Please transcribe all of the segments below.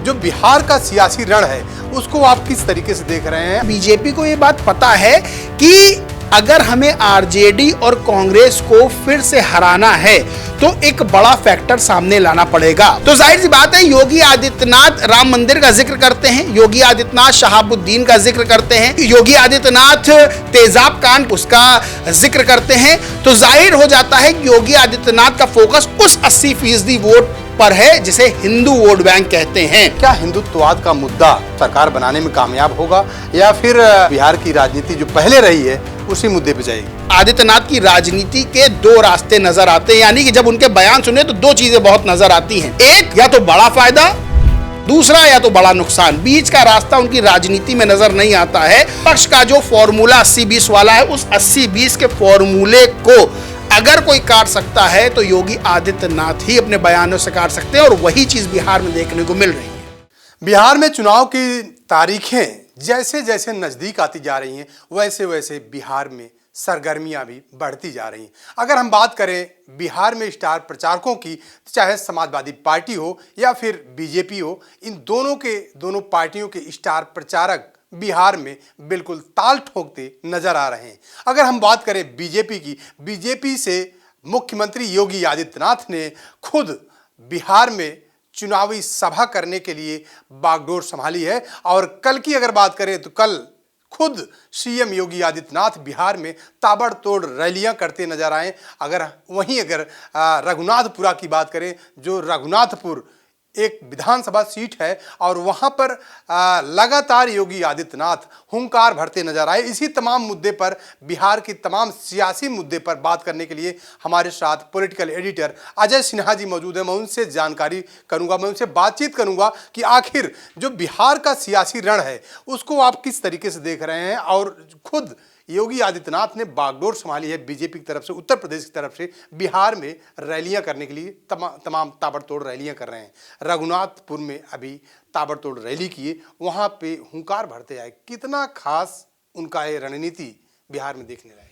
जो बिहार का सियासी रण है उसको आप किस तरीके से देख रहे हैं? बीजेपी को ये बात पता है कि अगर हमें आरजेडी और कांग्रेस को फिर से हराना है तो एक बड़ा फैक्टर सामने लाना पड़ेगा। तो जाहिर सी बात है, योगी आदित्यनाथ राम मंदिर का जिक्र करते हैं, योगी आदित्यनाथ शहाबुद्दीन का जिक्र करते हैं, योगी आदित्यनाथ तेजाब कांड उसका जिक्र करते हैं। तो जाहिर हो जाता है कि योगी आदित्यनाथ का फोकस उस 80% वोट पर है जिसे हिंदू वोट बैंक कहते हैं। क्या हिंदुत्ववाद का मुद्दा सरकार बनाने में कामयाब होगा या फिर बिहार की राजनीति जो पहले रही है उसी मुद्दे पे जाएगी? आदित्यनाथ की राजनीति के दो रास्ते नजर आते हैं, यानी कि जब उनके बयान सुने तो दो चीजें बहुत नजर आती हैं। एक, या तो बड़ा फायदा, दूसरा या तो बड़ा नुकसान। बीच का रास्ता उनकी राजनीति में नजर नहीं आता है। पक्ष का जो फॉर्मूला 80-20 वाला है, उस 80-20 के फॉर्मूले को अगर कोई काट सकता है तो योगी आदित्यनाथ ही अपने बयानों से काट सकते हैं, और वही चीज बिहार में देखने को मिल रही है। बिहार में चुनाव की तारीखें जैसे जैसे नजदीक आती जा रही हैं वैसे वैसे बिहार में सरगर्मियां भी बढ़ती जा रही हैं। अगर हम बात करें बिहार में स्टार प्रचारकों की, चाहे समाजवादी पार्टी हो या फिर बीजेपी हो, इन दोनों पार्टियों के स्टार प्रचारक बिहार में बिल्कुल ताल ठोकते नजर आ रहे हैं। अगर हम बात करें बीजेपी की, बीजेपी से मुख्यमंत्री योगी आदित्यनाथ ने खुद बिहार में चुनावी सभा करने के लिए बागडोर संभाली है। और कल की अगर बात करें तो कल खुद सीएम योगी आदित्यनाथ बिहार में ताबड़तोड़ रैलियां करते नजर आए। अगर रघुनाथपुरा की बात करें, जो रघुनाथपुर एक विधानसभा सीट है और वहां पर लगातार योगी आदित्यनाथ हुंकार भरते नजर आए। इसी तमाम मुद्दे पर, बिहार की तमाम सियासी मुद्दे पर बात करने के लिए हमारे साथ पॉलिटिकल एडिटर अजय सिन्हा जी मौजूद हैं। मैं उनसे जानकारी करूंगा, मैं उनसे बातचीत करूंगा कि आखिर जो बिहार का सियासी रण है उसको आप किस तरीके से देख रहे हैं। और खुद योगी आदित्यनाथ ने बागडोर संभाली है बीजेपी की तरफ से, उत्तर प्रदेश की तरफ से बिहार में रैलियां करने के लिए तमाम ताबड़तोड़ रैलियां कर रहे हैं। रघुनाथपुर में अभी ताबड़तोड़ रैली किए, वहां पे हुंकार भरते आए। कितना खास उनका ये रणनीति बिहार में देखने लायक?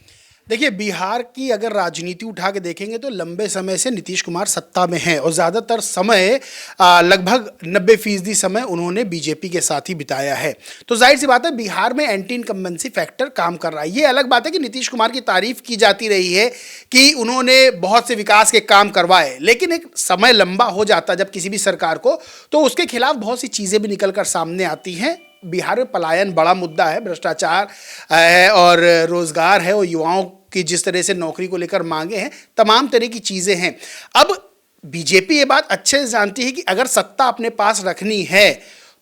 देखिए, बिहार की अगर राजनीति उठा के देखेंगे तो लंबे समय से नीतीश कुमार सत्ता में हैं और ज़्यादातर समय लगभग 90% समय उन्होंने बीजेपी के साथ ही बिताया है। तो जाहिर सी बात है, बिहार में एंटी इनकम्बेंसी फैक्टर काम कर रहा है। ये अलग बात है कि नीतीश कुमार की तारीफ की जाती रही है कि उन्होंने बहुत से विकास के काम करवाए, लेकिन एक समय लंबा हो जाता जब किसी भी सरकार को, तो उसके खिलाफ बहुत सी चीज़ें भी निकल कर सामने आती हैं। बिहार में पलायन बड़ा मुद्दा है, भ्रष्टाचार है और रोजगार है और युवाओं की जिस तरह से नौकरी को लेकर मांगे हैं, तमाम तरह की चीज़ें हैं। अब बीजेपी ये बात अच्छे से जानती है कि अगर सत्ता अपने पास रखनी है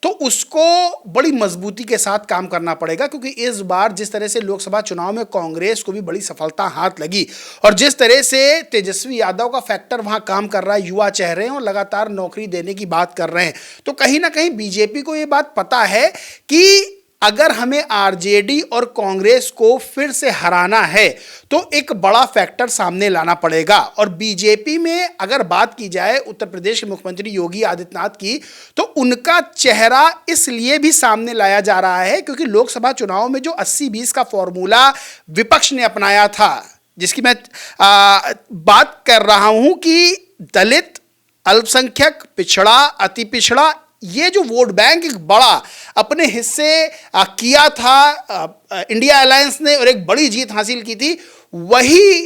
तो उसको बड़ी मजबूती के साथ काम करना पड़ेगा, क्योंकि इस बार जिस तरह से लोकसभा चुनाव में कांग्रेस को भी बड़ी सफलता हाथ लगी और जिस तरह से तेजस्वी यादव का फैक्टर वहां काम कर रहा है, युवा चेहरे हैं और लगातार नौकरी देने की बात कर रहे हैं, तो कहीं ना कहीं बीजेपी को ये बात पता है कि अगर हमें आरजेडी और कांग्रेस को फिर से हराना है तो एक बड़ा फैक्टर सामने लाना पड़ेगा। और बीजेपी में अगर बात की जाए उत्तर प्रदेश के मुख्यमंत्री योगी आदित्यनाथ की, तो उनका चेहरा इसलिए भी सामने लाया जा रहा है क्योंकि लोकसभा चुनाव में जो 80-20 का फॉर्मूला विपक्ष ने अपनाया था, जिसकी मैं बात कर रहा हूं कि दलित, अल्पसंख्यक, पिछड़ा, अति पिछड़ा, ये जो वोट बैंक एक बड़ा अपने हिस्से किया था इंडिया अलायंस ने और एक बड़ी जीत हासिल की थी, वही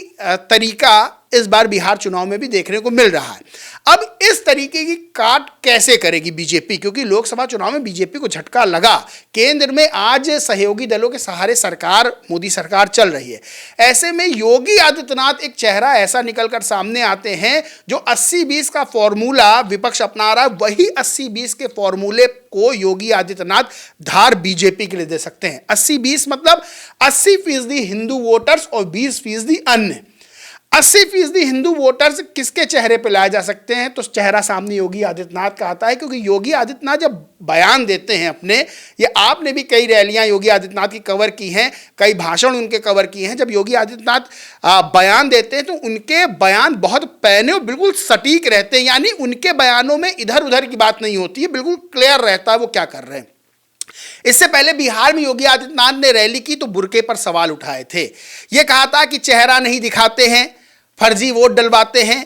तरीका इस बार बिहार चुनाव में भी देखने को मिल रहा है। अब इस तरीके की काट कैसे करेगी बीजेपी, क्योंकि लोकसभा चुनाव में बीजेपी को झटका लगा। केंद्र में आज सहयोगी दलों के सहारे सरकार, मोदी सरकार चल रही है। ऐसे में योगी आदित्यनाथ एक चेहरा ऐसा निकलकर सामने आते हैं जो 80-20 का फॉर्मूला विपक्ष अपना रहा है, वही 80-20 के फॉर्मूले को योगी आदित्यनाथ धार बीजेपी के लिए दे सकते हैं। 80-20 मतलब 80% हिंदू वोटर्स और 20% अन्य। 80% हिंदू वोटर्स किसके चेहरे पे लाए जा सकते हैं, तो चेहरा सामने योगी आदित्यनाथ का आता है, क्योंकि योगी आदित्यनाथ जब बयान देते हैं अपने, ये आपने भी कई रैलियां योगी आदित्यनाथ की कवर की हैं, कई भाषण उनके कवर किए हैं। जब योगी आदित्यनाथ बयान देते हैं तो उनके बयान बहुत पैने और बिल्कुल सटीक रहते हैं, यानी उनके बयानों में इधर उधर की बात नहीं होती है, बिल्कुल क्लियर रहता है वो क्या कर रहे हैं। इससे पहले बिहार में योगी आदित्यनाथ ने रैली की तो बुर्के पर सवाल उठाए थे। यह कहा था कि चेहरा नहीं दिखाते हैं, फर्जी वोट डलवाते हैं।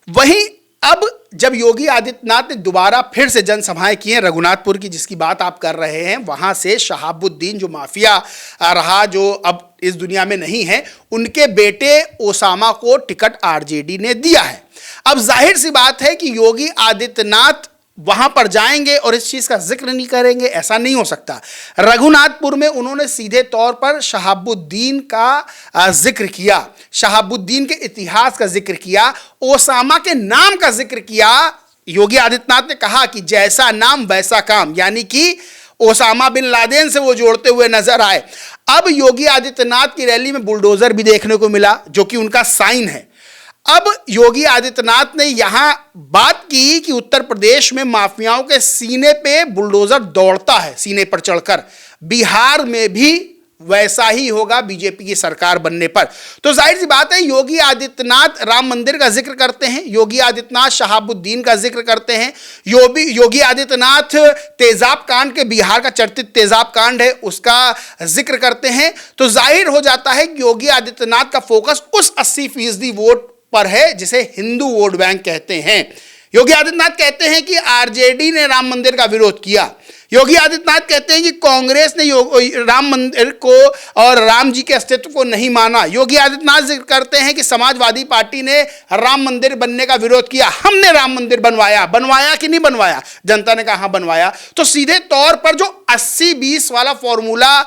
वहीं अब जब योगी आदित्यनाथ ने दोबारा फिर से जनसभाएं की हैं, रघुनाथपुर की जिसकी बात आप कर रहे हैं, वहां से शहाबुद्दीन जो माफिया रहा, जो अब इस दुनिया में नहीं है, उनके बेटे ओसामा को टिकट आरजेडी ने दिया है। अब जाहिर सी बात है कि योगी आदित्यनाथ वहां पर जाएंगे और इस चीज का जिक्र नहीं करेंगे, ऐसा नहीं हो सकता। रघुनाथपुर में उन्होंने सीधे तौर पर शहाबुद्दीन का जिक्र किया, शहाबुद्दीन के इतिहास का जिक्र किया, ओसामा के नाम का जिक्र किया। योगी आदित्यनाथ ने कहा कि जैसा नाम वैसा काम, यानी कि ओसामा बिन लादेन से वो जोड़ते हुए नजर आए। अब योगी आदित्यनाथ की रैली में बुलडोजर भी देखने को मिला, जो कि उनका साइन है। अब योगी आदित्यनाथ ने यहां बात की कि उत्तर प्रदेश में माफियाओं के सीने पे बुलडोजर दौड़ता है, सीने पर चढ़कर। बिहार में भी वैसा ही होगा बीजेपी की सरकार बनने पर। तो जाहिर सी बात है, योगी आदित्यनाथ राम मंदिर का जिक्र करते हैं, योगी आदित्यनाथ शहाबुद्दीन का जिक्र करते हैं, योगी आदित्यनाथ तेजाब कांड के, बिहार का चर्चित तेजाब कांड है, उसका जिक्र करते हैं। तो जाहिर हो जाता है कि योगी आदित्यनाथ का फोकस उस 80% वोट पर है जिसे हिंदू वोट बैंक कहते हैं। योगी आदित्यनाथ कहते हैं कि आरजेडी ने राम मंदिर का विरोध किया। योगी आदित्यनाथ कहते हैं कि कांग्रेस ने राम मंदिर को और राम जी के अस्तित्व को नहीं माना। योगी आदित्यनाथ जिक्र करते हैं कि समाजवादी पार्टी ने राम मंदिर बनने का विरोध किया, हमने राम मंदिर बनवाया कि नहीं बनवाया? जनता ने कहा हाँ बनवाया। तो सीधे तौर पर जो 80-20 वाला फॉर्मूला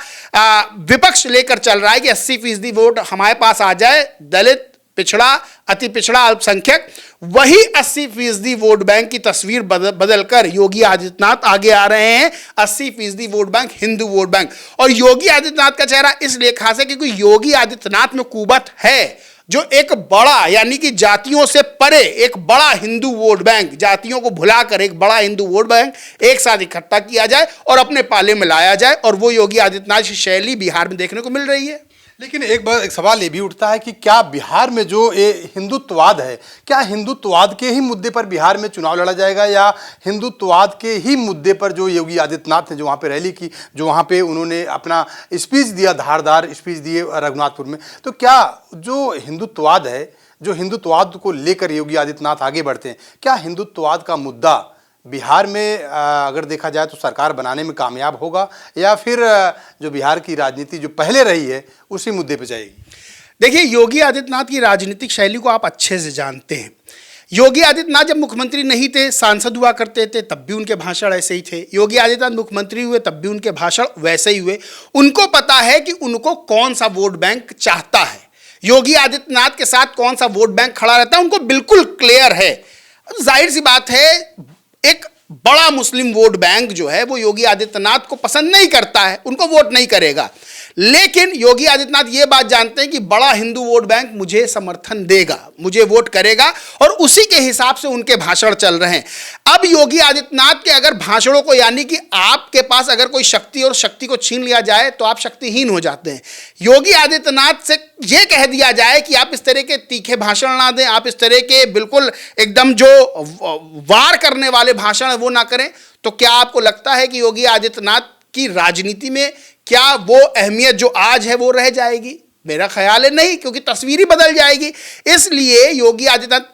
विपक्ष लेकर चल रहा है कि 80% वोट हमारे पास आ जाए, दलित, पिछड़ा, अति पिछड़ा, अल्पसंख्यक, वही 80% वोट बैंक की तस्वीर बदलकर योगी आदित्यनाथ आगे आ रहे हैं। 80% vote bank Hindu vote bank. और योगी आदित्यनाथ का चेहरा इसलिए खास है क्योंकि योगी आदित्यनाथ में कुवत है, जो एक बड़ा, यानी कि जातियों से परे एक बड़ा हिंदू वोट बैंक, जातियों को भुलाकर एक बड़ा हिंदू वोट बैंक एक साथ इकट्ठा किया जाए और अपने पाले में लाया जाए। और वो योगी आदित्यनाथ की शैली बिहार में देखने को मिल रही है। लेकिन एक सवाल ये भी उठता है कि क्या बिहार में जो हिंदुत्ववाद है, क्या हिंदुत्ववाद के ही मुद्दे पर बिहार में चुनाव लड़ा जाएगा, या हिंदुत्ववाद के ही मुद्दे पर जो योगी आदित्यनाथ ने जो वहाँ पे रैली की, जो वहाँ पे उन्होंने अपना स्पीच दिया, धारदार स्पीच दिए रघुनाथपुर में, तो क्या जो हिंदुत्ववाद है, जो हिंदुत्ववाद को लेकर योगी आदित्यनाथ आगे बढ़ते हैं, क्या हिंदुत्ववाद का मुद्दा बिहार में अगर देखा जाए तो सरकार बनाने में कामयाब होगा, या फिर जो बिहार की राजनीति जो पहले रही है उसी मुद्दे पे जाएगी? देखिए, योगी आदित्यनाथ की राजनीतिक शैली को आप अच्छे से जानते हैं। योगी आदित्यनाथ जब मुख्यमंत्री नहीं थे, सांसद हुआ करते थे, तब भी उनके भाषण ऐसे ही थे। योगी आदित्यनाथ मुख्यमंत्री हुए तब भी उनके भाषण वैसे ही हुए। उनको पता है कि उनको कौन सा वोट बैंक चाहता है, योगी आदित्यनाथ के साथ कौन सा वोट बैंक खड़ा रहता है, उनको बिल्कुल क्लियर है। जाहिर सी बात है, एक बड़ा मुस्लिम वोट बैंक जो है वो योगी आदित्यनाथ को पसंद नहीं करता है, उनको वोट नहीं करेगा। लेकिन योगी आदित्यनाथ ये बात जानते हैं कि बड़ा हिंदू वोट बैंक मुझे समर्थन देगा, मुझे वोट करेगा, और उसी के हिसाब से उनके भाषण चल रहे हैं। अब योगी आदित्यनाथ के अगर भाषणों को, यानी कि आपके पास अगर कोई शक्ति और शक्ति को छीन लिया जाए तो आप शक्तिहीन हो जाते हैं। योगी आदित्यनाथ से यह कह दिया जाए कि आप इस तरह के तीखे भाषण ना दें, आप इस तरह के बिल्कुल एकदम जो वार करने वाले भाषण है वो ना करें, तो क्या आपको लगता है कि योगी आदित्यनाथ की राजनीति में क्या वो अहमियत जो आज है वो रह जाएगी? मेरा ख्याल है नहीं, क्योंकि तस्वीर ही बदल जाएगी। इसलिए योगी आदित्यनाथ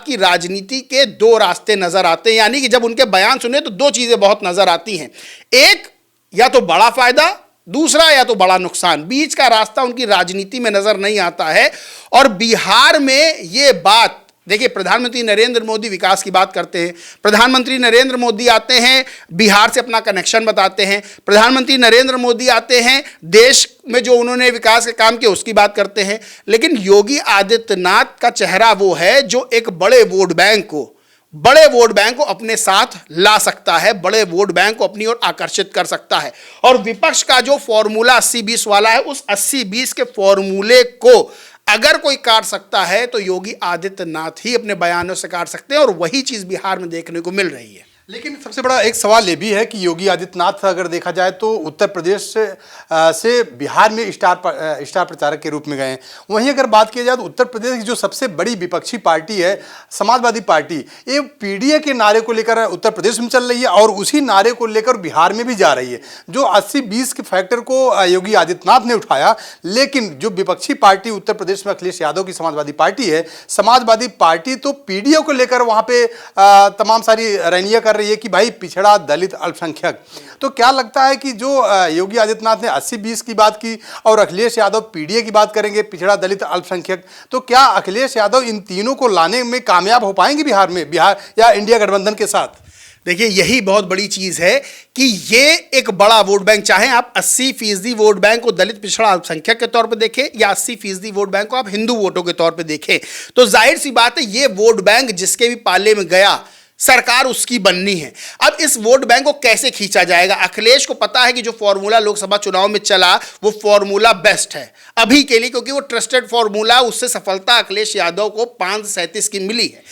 की राजनीति के दो रास्ते नजर आते हैं, यानी कि जब उनके बयान सुने तो दो चीजें बहुत नजर आती हैं। एक, या तो बड़ा फायदा, दूसरा या तो बड़ा नुकसान। बीच का रास्ता उनकी राजनीति में नजर नहीं आता है। और बिहार में ये बात देखिए, प्रधानमंत्री नरेंद्र मोदी विकास की बात करते हैं, प्रधानमंत्री नरेंद्र मोदी आते हैं बिहार से अपना कनेक्शन बताते हैं, प्रधानमंत्री नरेंद्र मोदी आते हैं देश में जो उन्होंने विकास के काम किए उसकी बात करते हैं। लेकिन योगी आदित्यनाथ का चेहरा वो है जो एक बड़े वोट बैंक को अपने साथ ला सकता है, बड़े वोट बैंक को अपनी ओर आकर्षित कर सकता है। और विपक्ष का जो फॉर्मूला 80-20 वाला है, उस 80-20 के फॉर्मूले को अगर कोई काट सकता है तो योगी आदित्यनाथ ही अपने बयानों से काट सकते हैं, और वही चीज बिहार में देखने को मिल रही है। लेकिन सबसे बड़ा एक सवाल ये भी है कि योगी आदित्यनाथ अगर देखा जाए तो उत्तर प्रदेश से बिहार में स्टार प्रचारक के रूप में गए हैं। वहीं अगर बात की जाए तो उत्तर प्रदेश की जो सबसे बड़ी विपक्षी पार्टी है समाजवादी पार्टी, ये पीडीए के नारे को लेकर उत्तर प्रदेश में चल रही है और उसी नारे को लेकर बिहार में भी जा रही है। जो 80-20 के फैक्टर को योगी आदित्यनाथ ने उठाया, लेकिन जो विपक्षी पार्टी उत्तर प्रदेश में अखिलेश यादव की समाजवादी पार्टी है, समाजवादी पार्टी तो पीडीए को लेकर वहाँ पे तमाम सारी रैलियाँ कर रही है कि भाई पिछड़ा, दलित, अल्पसंख्यक। तो क्या लगता है कि जो योगी आदित्यनाथ ने 80-20 की बात की और अखिलेश यादव पीडीए की बात करेंगे, पिछड़ा, दलित, अल्पसंख्यक, तो क्या अखिलेश यादव इन तीनों को लाने में कामयाब हो पाएंगे बिहार या इंडिया गठबंधन के साथ? देखिए, यही बहुत बड़ी चीज है कि ये एक बड़ा वोट बैंक, चाहे आप 80% वोट बैंक को दलित, पिछड़ा, अल्पसंख्यक के तौर पे देखें या 80% वोट बैंक को आप हिंदू वोटों के तौर पे देखें, तो जाहिर सी बात है ये वोट बैंक जिसके भी पाले में गया सरकार उसकी बननी है। अब इस वोट बैंक को कैसे खींचा जाएगा? अखिलेश को पता है कि जो फॉर्मूला लोकसभा चुनाव में चला वो फॉर्मूला बेस्ट है अभी के लिए, क्योंकि वो ट्रस्टेड फॉर्मूला, उससे सफलता अखिलेश यादव को 537 की मिली है।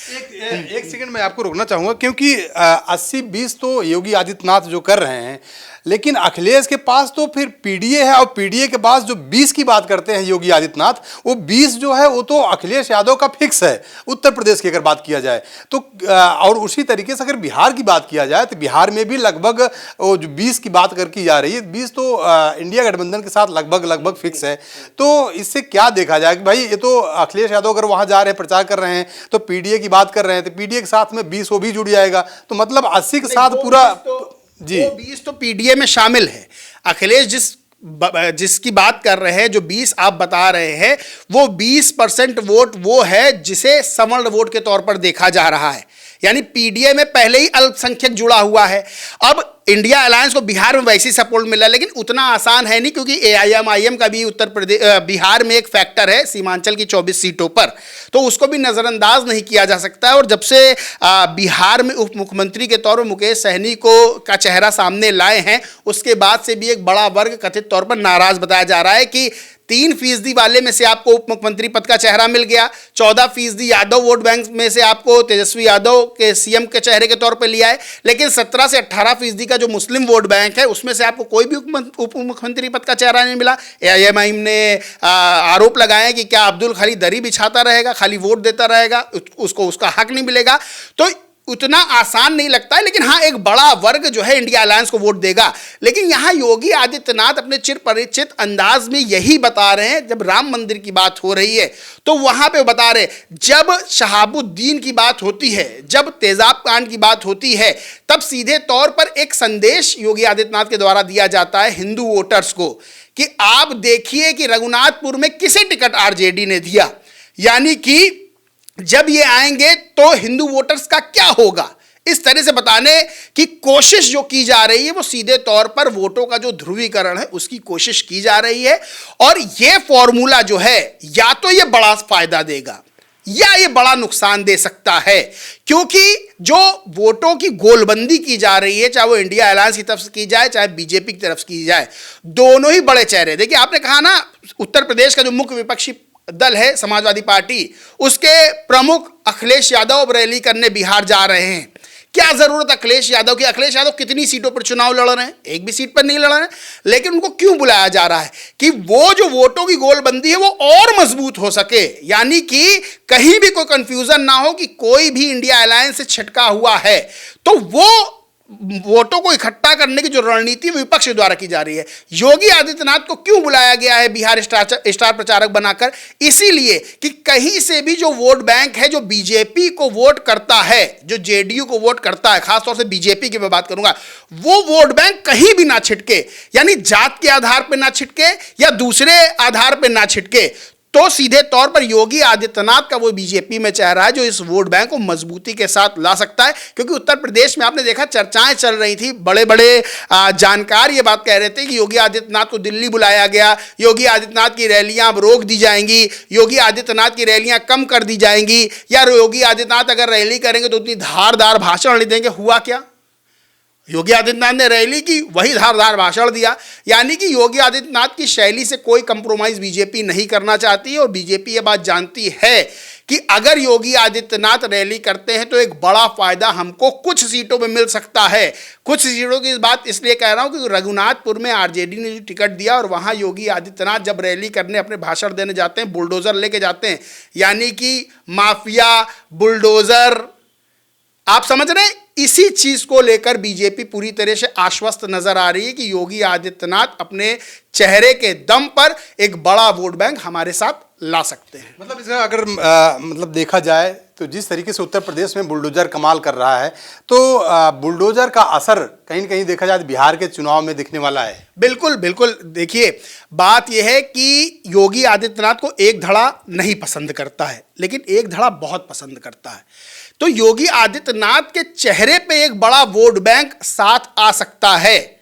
एक सेकंड मैं आपको रोकना चाहूंगा, क्योंकि 80-20 तो योगी आदित्यनाथ जो कर रहे हैं, लेकिन अखिलेश के पास तो फिर पीडीए है और पीडीए के पास जो 20 की बात करते हैं योगी आदित्यनाथ, वो 20 जो है वो तो अखिलेश यादव का फिक्स है उत्तर प्रदेश की अगर बात किया जाए तो। और उसी तरीके से अगर बिहार की बात किया जाए तो बिहार में भी लगभग वो जो 20 की बात कर की जा रही है, 20 तो इंडिया गठबंधन के साथ लगभग फिक्स है। तो इससे क्या देखा जाए कि भाई ये तो अखिलेश यादव अगर वहाँ जा रहे हैं, प्रचार कर रहे हैं, तो पीडीए की बात कर रहे हैं, तो पीडीए के साथ में 20 वो भी जुड़ जाएगा, तो मतलब 80 के साथ पूरा जी, वो 20 तो पीडीए में शामिल है। अखिलेश जिसकी बात कर रहे हैं, जो 20 आप बता रहे हैं, वो 20% वोट वो है जिसे सवर्ण वोट के तौर पर देखा जा रहा है, यानी पीडीए में पहले ही अल्पसंख्यक जुड़ा हुआ है। अब इंडिया अलायंस को बिहार में वैसी सपोर्ट मिला, लेकिन उतना आसान है नहीं, क्योंकि एआईएमआईएम का भी बिहार में एक फैक्टर है सीमांचल की 24 सीटों पर, तो उसको भी नज़रअंदाज नहीं किया जा सकता है। और जब से बिहार में उप मुख्यमंत्री के तौर पर मुकेश सहनी का चेहरा सामने लाए हैं, उसके बाद से भी एक बड़ा वर्ग कथित तौर पर नाराज बताया जा रहा है कि 3% वाले में से आपको उप मुख्यमंत्री पद का चेहरा मिल गया, 14% यादव वोट बैंक में से आपको तेजस्वी यादव के सीएम के चेहरे के तौर पर लिया है, लेकिन 17 से 18% का जो मुस्लिम वोट बैंक है उसमें से आपको कोई भी उप मुख्यमंत्री पद का चेहरा नहीं मिला। एआईएमआईएम ने आरोप लगाया कि क्या अब्दुल खाली दरी बिछाता रहेगा, खाली वोट देता रहेगा, उसको उसका हक नहीं मिलेगा। तो उतना आसान नहीं लगता है, लेकिन हाँ एक बड़ा वर्ग जो है इंडिया अलायंस को वोट देगा। लेकिन यहाँ योगी आदित्यनाथ अपने चिर परिचित अंदाज में यही बता रहे हैं, जब राम मंदिर की बात हो रही है तो वहां पे बता रहे, जब शहाबुद्दीन की बात होती है, जब तेजाब कांड की बात होती है, तब सीधे तौर पर एक संदेश योगी आदित्यनाथ के द्वारा दिया जाता है हिंदू वोटर्स को कि आप देखिए कि रघुनाथपुर में किसे टिकट आरजेडी ने दिया, यानी कि जब ये आएंगे तो हिंदू वोटर्स का क्या होगा। इस तरह से बताने की कोशिश जो की जा रही है, वो सीधे तौर पर वोटों का जो ध्रुवीकरण है उसकी कोशिश की जा रही है। और ये फॉर्मूला जो है, या तो ये बड़ा फायदा देगा या ये बड़ा नुकसान दे सकता है, क्योंकि जो वोटों की गोलबंदी की जा रही है, चाहे वो इंडिया अलायंस की तरफ से की जाए, चाहे बीजेपी की तरफ से की जाए, दोनों ही बड़े चेहरे। देखिए, आपने कहा ना, उत्तर प्रदेश का जो मुख्य विपक्षी दल है समाजवादी पार्टी, उसके प्रमुख अखिलेश यादव अब रैली करने बिहार जा रहे हैं। क्या जरूरत अखिलेश यादव की? अखिलेश यादव कितनी सीटों पर चुनाव लड़ रहे हैं? एक भी सीट पर नहीं लड़ रहे हैं, लेकिन उनको क्यों बुलाया जा रहा है? कि वो जो वोटों की गोलबंदी है वो और मजबूत हो सके, यानी कि कहीं भी कोई कंफ्यूजन ना हो कि कोई भी इंडिया अलायंस से छिटका हुआ है। तो वो वोटों को इकट्ठा करने की जो रणनीति विपक्ष द्वारा की जा रही है। योगी आदित्यनाथ को क्यों बुलाया गया है बिहार स्टार प्रचारक बनाकर? इसीलिए कि कहीं से भी जो वोट बैंक है, जो बीजेपी को वोट करता है, जो जेडीयू को वोट करता है, खासतौर से बीजेपी की मैं बात करूंगा, वो वोट बैंक कहीं भी ना छिटके, यानी जात के आधार पर ना छिटके या दूसरे आधार पर ना छिटके। तो सीधे तौर पर योगी आदित्यनाथ का वो बीजेपी में चेहरा है जो इस वोट बैंक को मजबूती के साथ ला सकता है। क्योंकि उत्तर प्रदेश में आपने देखा चर्चाएं चल रही थी, बड़े बड़े जानकार ये बात कह रहे थे कि योगी आदित्यनाथ को दिल्ली बुलाया गया, योगी आदित्यनाथ की रैलियां अब रोक दी जाएंगी, योगी आदित्यनाथ की रैलियां कम कर दी जाएंगी, या योगी आदित्यनाथ अगर रैली करेंगे तो उतनी धारदार भाषण नहीं देंगे। हुआ क्या? योगी आदित्यनाथ ने रैली की, वही धारदार भाषण दिया। यानी कि योगी आदित्यनाथ की शैली से कोई कंप्रोमाइज बीजेपी नहीं करना चाहती है और बीजेपी ये बात जानती है कि अगर योगी आदित्यनाथ रैली करते हैं तो एक बड़ा फायदा हमको कुछ सीटों में मिल सकता है। कुछ सीटों की इस बात इसलिए कह रहा हूं कि रघुनाथपुर में आरजेडी ने जो टिकट दिया और वहां योगी आदित्यनाथ जब रैली करने अपने भाषण देने जाते हैं, बुलडोजर लेके जाते हैं, यानी कि माफिया बुलडोजर, आप समझ रहे हैं। इसी चीज को लेकर बीजेपी पूरी तरह से आश्वस्त नजर आ रही है कि योगी आदित्यनाथ अपने चेहरे के दम पर एक बड़ा वोट बैंक हमारे साथ ला सकते हैं। मतलब इसका अगर मतलब देखा जाए तो जिस तरीके से उत्तर प्रदेश में बुलडोजर कमाल कर रहा है, तो बुलडोजर का असर कहीं न कहीं देखा जाए तो बिहार के चुनाव में दिखने वाला है। बिल्कुल बिल्कुल। देखिए, बात यह है कि योगी आदित्यनाथ को एक धड़ा नहीं पसंद करता है, लेकिन एक धड़ा बहुत पसंद करता है। तो योगी आदित्यनाथ के चेहरे पे एक बड़ा वोट बैंक साथ आ सकता है,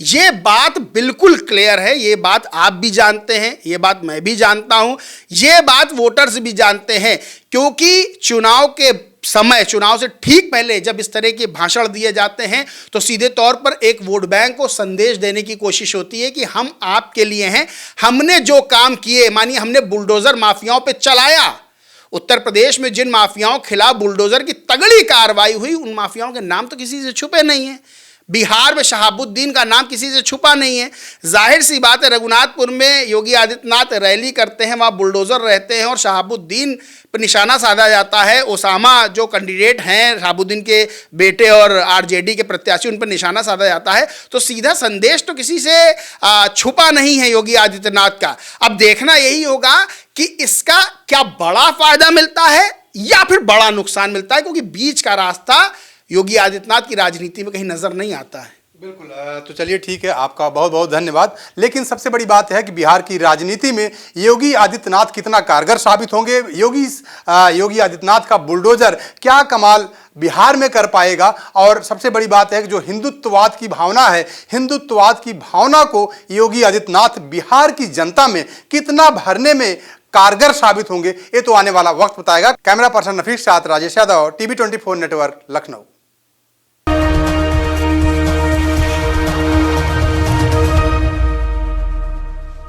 ये बात बिल्कुल क्लियर है। ये बात आप भी जानते हैं, ये बात मैं भी जानता हूं, ये बात वोटर्स भी जानते हैं। क्योंकि चुनाव के समय, चुनाव से ठीक पहले जब इस तरह के भाषण दिए जाते हैं तो सीधे तौर पर एक वोट बैंक को संदेश देने की कोशिश होती है कि हम आपके लिए हैं। हमने जो काम किए, मानिए हमने बुलडोजर माफियाओं पे चलाया, उत्तर प्रदेश में जिन माफियाओं के खिलाफ बुलडोजर की तगड़ी कार्रवाई हुई, उन माफियाओं के नाम तो किसी से छुपे नहीं हैं। बिहार में शहाबुद्दीन का नाम किसी से छुपा नहीं है। जाहिर सी बात है, रघुनाथपुर में योगी आदित्यनाथ रैली करते हैं, वहाँ बुलडोजर रहते हैं और शहाबुद्दीन पर निशाना साधा जाता है। ओसामा जो कैंडिडेट हैं, शहाबुद्दीन के बेटे और आरजेडी के प्रत्याशी, उन पर निशाना साधा जाता है। तो सीधा संदेश तो किसी से छुपा नहीं है योगी आदित्यनाथ का। अब देखना यही होगा कि इसका क्या बड़ा फायदा मिलता है या फिर बड़ा नुकसान मिलता है, क्योंकि बीच का रास्ता योगी आदित्यनाथ की राजनीति में कहीं नजर नहीं आता है। बिल्कुल। तो चलिए ठीक है, आपका बहुत बहुत धन्यवाद। लेकिन सबसे बड़ी बात है कि बिहार की राजनीति में योगी आदित्यनाथ कितना कारगर साबित होंगे, योगी आदित्यनाथ का बुलडोजर क्या कमाल बिहार में कर पाएगा। और सबसे बड़ी बात है कि जो हिंदुत्ववाद की भावना है, हिंदुत्ववाद की भावना को योगी आदित्यनाथ बिहार की जनता में कितना भरने में कारगर साबित होंगे, ये तो आने वाला वक्त बताएगा। कैमरा पर्सन नफीस साथ राजेश यादव, TV 24 नेटवर्क, लखनऊ।